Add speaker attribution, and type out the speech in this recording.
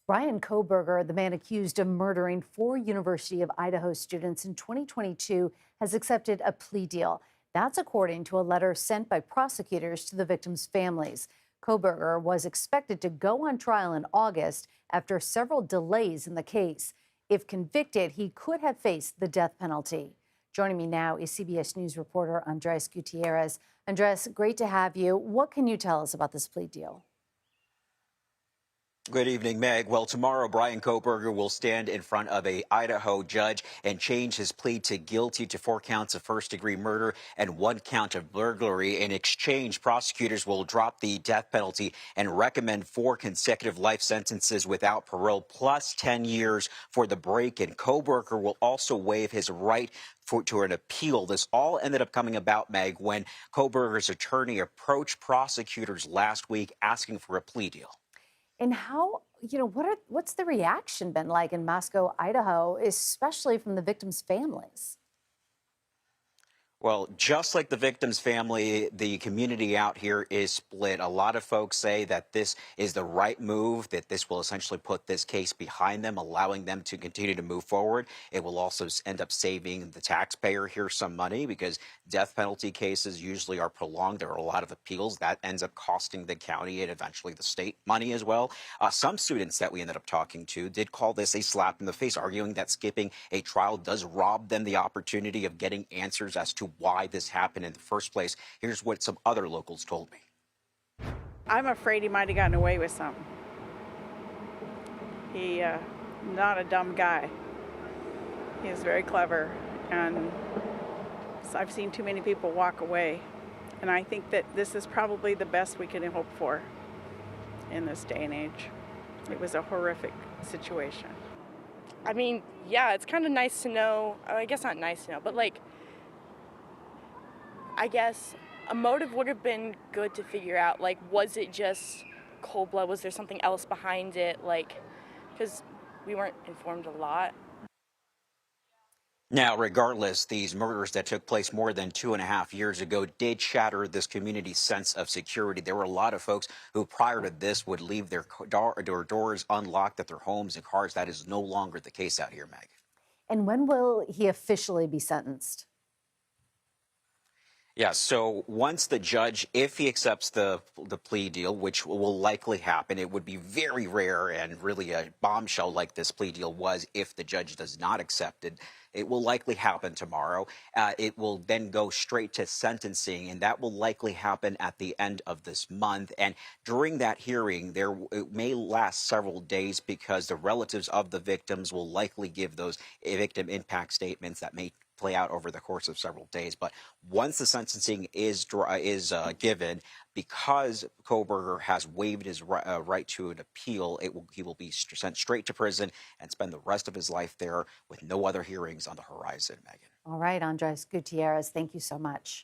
Speaker 1: Bryan Kohberger, the man accused of murdering 4 University of Idaho students in 2022, has accepted a plea deal. That's according to a letter sent by prosecutors to the victims' families. Kohberger was expected to go on trial in August after several delays in the case. If convicted, he could have faced the death penalty. Joining me now is CBS News reporter Andres Gutierrez. Andres, great to have you. What can you tell us about this plea deal?
Speaker 2: Good evening, Meg. Well, tomorrow, Bryan Kohberger will stand in front of a Idaho judge and change his plea to guilty to 4 counts of first-degree murder and 1 count of burglary. In exchange, prosecutors will drop the death penalty and recommend 4 consecutive life sentences without parole, plus 10 years for the break-in. Kohberger will also waive his right to an appeal. This all ended up coming about, Meg, when Kohberger's attorney approached prosecutors last week asking for a plea deal.
Speaker 1: And what's the reaction been like in Moscow, Idaho, especially from the victims' families?
Speaker 2: Well, just like the victim's family, the community out here is split. A lot of folks say that this is the right move, that this will essentially put this case behind them, allowing them to continue to move forward. It will also end up saving the taxpayer here some money because death penalty cases usually are prolonged. There are a lot of appeals that ends up costing the county and eventually the state money as well. Some students that we ended up talking to did call this a slap in the face, arguing that skipping a trial does rob them the opportunity of getting answers as to why this happened in the first place. Here's what some other locals told me.
Speaker 3: I'm afraid he might have gotten away with something. He not a dumb guy. He is very clever, and I've seen too many people walk away. And I think that this is probably the best we can hope for in this day and age. It was a horrific situation.
Speaker 4: I mean, yeah, it's kind of nice to know. I guess not nice to know, but I guess a motive would have been good to figure out. Was it just cold blood? Was there something else behind it? Because we weren't informed a lot.
Speaker 2: Now, regardless, these murders that took place more than 2.5 years ago did shatter this community's sense of security. There were a lot of folks who prior to this would leave their doors unlocked at their homes and cars. That is no longer the case out here, Meg.
Speaker 1: And when will he officially be sentenced?
Speaker 2: Yeah, so once the judge, if he accepts the plea deal, which will likely happen, it would be very rare and really a bombshell like this plea deal was if the judge does not accept it. It will likely happen tomorrow. It will then go straight to sentencing, and that will likely happen at the end of this month. And during that hearing, it may last several days because the relatives of the victims will likely give those victim impact statements that may play out over the course of several days. But once the sentencing is given, because Kohberger has waived his right to an appeal, he will be sent straight to prison and spend the rest of his life there with no other hearings on the horizon, Megan.
Speaker 1: All right, Andres Gutierrez, thank you so much.